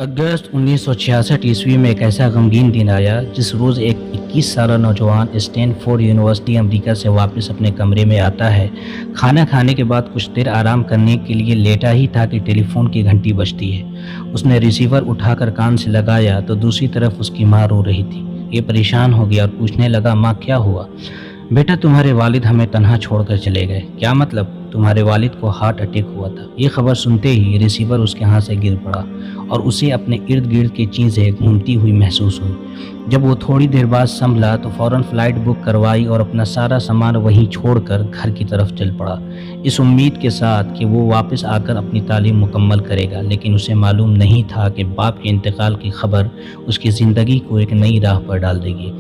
अगस्त 1966 ईस्वी में एक ऐसा गमगीन दिन आया जिस रोज़ एक 21 साला नौजवान स्टैनफोर्ड यूनिवर्सिटी अमेरिका से वापस अपने कमरे में आता है। खाना खाने के बाद कुछ देर आराम करने के लिए लेटा ही था कि टेलीफोन की घंटी बजती है। उसने रिसीवर उठाकर कान से लगाया तो दूसरी तरफ उसकी माँ रो रही थी। ये परेशान हो गया और पूछने लगा, माँ क्या हुआ? बेटा, तुम्हारे वालिद हमें तन्हा छोड़कर चले गए। क्या मतलब? तुम्हारे वालिद को हार्ट अटैक हुआ था। ये खबर सुनते ही रिसीवर उसके हाथ से गिर पड़ा और उसे अपने इर्द गिर्द की चीज़ें घूमती हुई महसूस हुई। जब वो थोड़ी देर बाद संभला तो फ़ौरन फ़्लाइट बुक करवाई और अपना सारा सामान वहीं छोड़कर घर की तरफ चल पड़ा, इस उम्मीद के साथ कि वो वापस आकर अपनी तालीम मुकम्मल करेगा। लेकिन उसे मालूम नहीं था कि बाप के इंतकाल की खबर उसकी ज़िंदगी को एक नई राह पर डाल देगी।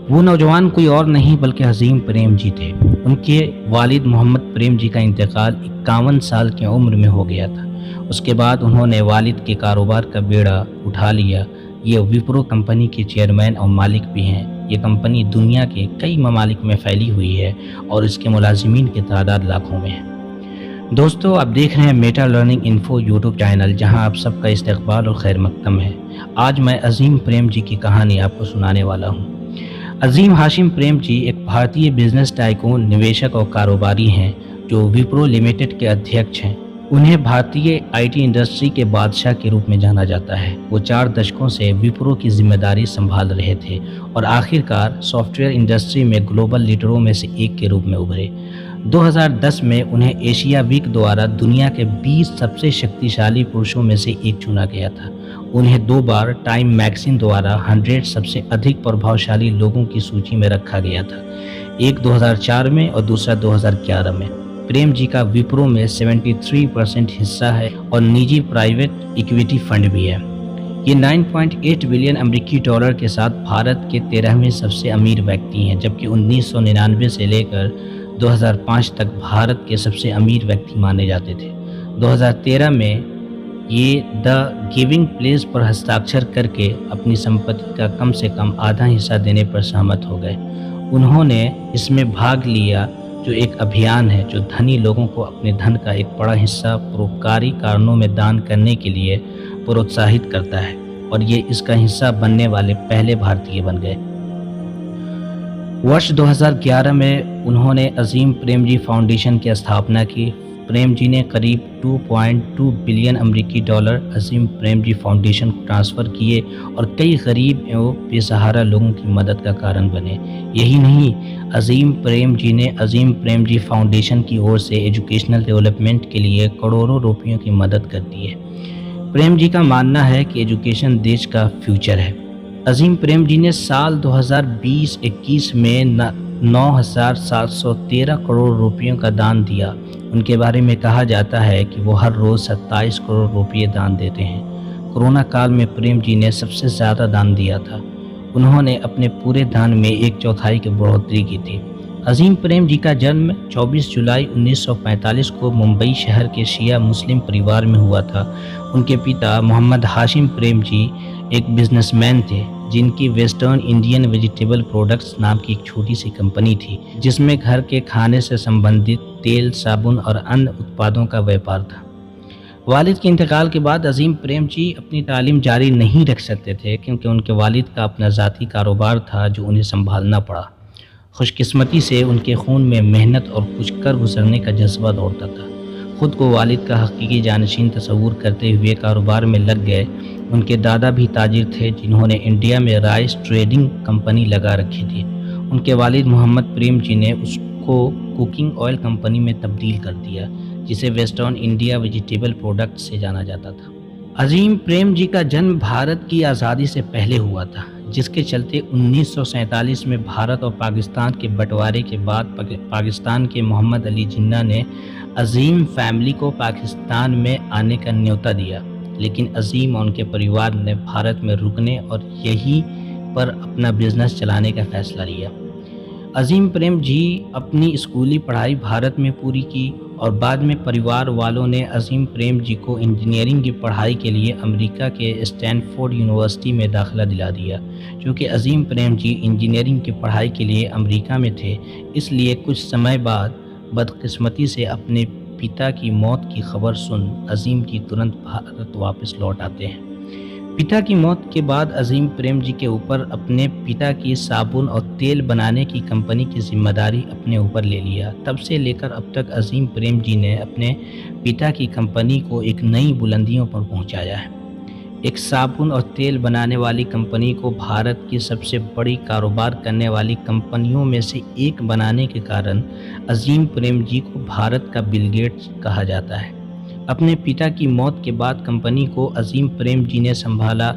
वो नौजवान कोई और नहीं बल्कि अज़ीम प्रेम जी थे। उनके वालिद मोहम्मद प्रेम जी का इंतकाल 51 साल की उम्र में हो गया था। उसके बाद उन्होंने वालिद के कारोबार का बेड़ा उठा लिया। ये विप्रो कंपनी के चेयरमैन और मालिक भी हैं। ये कंपनी दुनिया के कई ममालिक में फैली हुई है और इसके मुलाजिमीन की तादाद लाखों में है। दोस्तों, आप देख रहे हैं Meta learning info YouTube channel, जहां आप सबका इस्तकबाल और खैर मकदम है। आज मैं अज़ीम प्रेम जी की कहानी आपको सुनाने वाला हूँ। अज़ीम हाशिम प्रेम जी एक भारतीय बिजनेस टाइकून, निवेशक और कारोबारी हैं जो विप्रो लिमिटेड के अध्यक्ष हैं। उन्हें भारतीय आईटी इंडस्ट्री के बादशाह के रूप में जाना जाता है। वो 4 दशकों से विप्रो की जिम्मेदारी संभाल रहे थे और आखिरकार सॉफ्टवेयर इंडस्ट्री में ग्लोबल लीडरों में से एक के रूप में उभरे। 2010 में उन्हें एशिया वीक द्वारा दुनिया के 20 सबसे शक्तिशाली पुरुषों में से एक चुना गया था। उन्हें 2 बार टाइम मैगजीन द्वारा 100 सबसे अधिक प्रभावशाली लोगों की सूची में रखा गया था, एक 2004 में और दूसरा 2011 में। प्रेम जी का विप्रो में 73% हिस्सा है और निजी प्राइवेट इक्विटी फंड भी है। ये 9.8 बिलियन अमेरिकी डॉलर के साथ भारत के 13वें सबसे अमीर व्यक्ति हैं, जबकि 1999 से लेकर 2005 तक भारत के सबसे अमीर व्यक्ति माने जाते थे। 2013 में ये द गिविंग प्लेस पर हस्ताक्षर करके अपनी संपत्ति का कम से कम आधा हिस्सा देने पर सहमत हो गए। उन्होंने इसमें भाग लिया, जो एक अभियान है जो धनी लोगों को अपने धन का एक बड़ा हिस्सा परोपकारी कारणों में दान करने के लिए प्रोत्साहित करता है, और ये इसका हिस्सा बनने वाले पहले भारतीय बन गए। वर्ष 2011 में उन्होंने अज़ीम प्रेम जी फाउंडेशन की स्थापना की। प्रेम जी ने करीब 2.2 बिलियन अमेरिकी डॉलर अज़ीम प्रेम जी फाउंडेशन को ट्रांसफ़र किए और कई गरीब एवं बेसहारा लोगों की मदद का कारण बने। यही नहीं, अज़ीम प्रेम जी ने अज़ीम प्रेम जी फाउंडेशन की ओर से एजुकेशनल डेवलपमेंट के लिए करोड़ों रुपयों की मदद कर दी है। प्रेम जी का मानना है कि एजुकेशन देश का फ्यूचर है। अज़ीम प्रेम जी ने साल 2020-21 में 9,713 करोड़ रुपयों का दान दिया। उनके बारे में कहा जाता है कि वो हर रोज़ 27 करोड़ रुपये दान देते हैं। कोरोना काल में प्रेम जी ने सबसे ज़्यादा दान दिया था। उन्होंने अपने पूरे दान में 1/4 की बढ़ोतरी की थी। अज़ीम प्रेम जी का जन्म 24 जुलाई 1945 को मुंबई शहर के शिया मुस्लिम परिवार में हुआ था। उनके पिता मोहम्मद हाशिम प्रेम जी एक बिजनेसमैन थे, जिनकी वेस्टर्न इंडियन वेजिटेबल प्रोडक्ट्स नाम की एक छोटी सी कंपनी थी, जिसमें घर के खाने से संबंधित तेल, साबुन और अन्य उत्पादों का व्यापार था। वालिद के इंतकाल के बाद अज़ीम प्रेम जी अपनी तालीम जारी नहीं रख सकते थे, क्योंकि उनके वालिद का अपना ज़ाती कारोबार था जो उन्हें संभालना पड़ा। खुशकिस्मती से उनके खून में मेहनत और कुछ कर गुजरने का जज्बा दौड़ता था। खुद को वालिद का हकीकी जानशीन तस्वूर करते हुए कारोबार में लग गए। उनके दादा भी ताजिर थे, जिन्होंने इंडिया में राइस ट्रेडिंग कंपनी लगा रखी थी। उनके वालिद मोहम्मद प्रेम जी ने उसको कुकिंग ऑयल कंपनी में तब्दील कर दिया, जिसे वेस्टर्न इंडिया वेजिटेबल प्रोडक्ट से जाना जाता था। अज़ीम प्रेम जी का जन्म भारत की आज़ादी से पहले हुआ था, जिसके चलते 1947 में भारत और पाकिस्तान के बंटवारे के बाद पाकिस्तान के मोहम्मद अली जिन्ना ने अज़ीम फैमिली को पाकिस्तान में आने का न्योता दिया। लेकिन अज़ीम और उनके परिवार ने भारत में रुकने और यहीं पर अपना बिजनेस चलाने का फ़ैसला लिया। अज़ीम प्रेम जी अपनी स्कूली पढ़ाई भारत में पूरी की और बाद में परिवार वालों ने अज़ीम प्रेम जी को इंजीनियरिंग की पढ़ाई के लिए अमेरिका के स्टैनफोर्ड यूनिवर्सिटी में दाखिला दिला दिया। क्योंकि अज़ीम प्रेम जी इंजीनियरिंग की पढ़ाई के लिए अमेरिका में थे, इसलिए कुछ समय बाद बदकिस्मती से अपने पिता की मौत की खबर सुन अज़ीम जी तुरंत भारत वापस लौट आते हैं। पिता की मौत के बाद अजीम प्रेम जी के ऊपर अपने पिता की साबुन और तेल बनाने की कंपनी की जिम्मेदारी अपने ऊपर ले लिया। तब से लेकर अब तक अजीम प्रेम जी ने अपने पिता की कंपनी को एक नई बुलंदियों पर पहुंचाया है। एक साबुन और तेल बनाने वाली कंपनी को भारत की सबसे बड़ी कारोबार करने वाली कंपनियों में से एक बनाने के कारण अजीम प्रेम जी को भारत का बिल गेट्स कहा जाता है। अपने पिता की मौत के बाद कंपनी को अजीम प्रेम जी ने संभाला।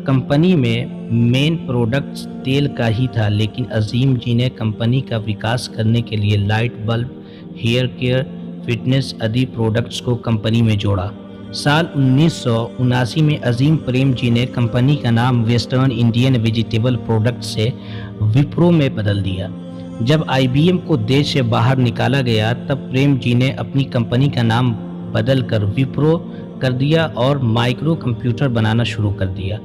कंपनी में मेन प्रोडक्ट्स तेल का ही था, लेकिन अजीम जी ने कंपनी का विकास करने के लिए light bulb, hair care, fitness आदि प्रोडक्ट्स को कंपनी में जोड़ा। साल 1979 में अजीम प्रेम जी ने कंपनी का नाम वेस्टर्न इंडियन वेजिटेबल प्रोडक्ट से विप्रो में बदल दिया। जब आईबीएम को देश से बाहर निकाला गया तब प्रेम जी ने अपनी कंपनी का नाम बदल कर विप्रो कर दिया और माइक्रो कंप्यूटर बनाना शुरू कर दिया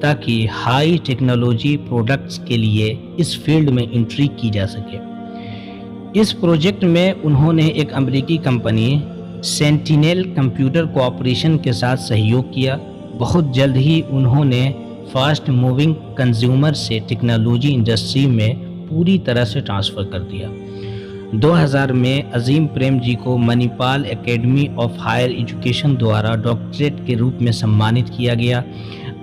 ताकि हाई टेक्नोलॉजी प्रोडक्ट्स के लिए इस फील्ड में एंट्री की जा सके। इस प्रोजेक्ट में उन्होंने एक अमेरिकी कंपनी सेंटिनेल कंप्यूटर कॉर्पोरेशन के साथ सहयोग किया। बहुत जल्द ही उन्होंने फास्ट मूविंग कंज्यूमर से टेक्नोलॉजी इंडस्ट्री में पूरी तरह से ट्रांसफ़र कर दिया। 2000 में अजीम प्रेम जी को Manipal academy of higher education द्वारा डॉक्टरेट के रूप में सम्मानित किया गया।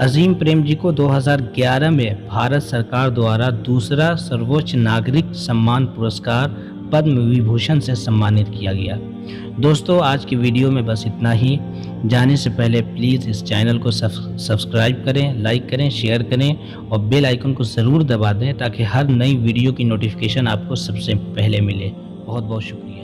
अजीम प्रेम जी को 2011 में भारत सरकार द्वारा दूसरा सर्वोच्च नागरिक सम्मान पुरस्कार पद्म विभूषण से सम्मानित किया गया। दोस्तों, आज की वीडियो में बस इतना ही। जाने से पहले प्लीज़ इस चैनल को सब्सक्राइब करें, लाइक करें, शेयर करें और बेल आइकन को ज़रूर दबा दें ताकि हर नई वीडियो की नोटिफिकेशन आपको सबसे पहले मिले। बहुत बहुत शुक्रिया।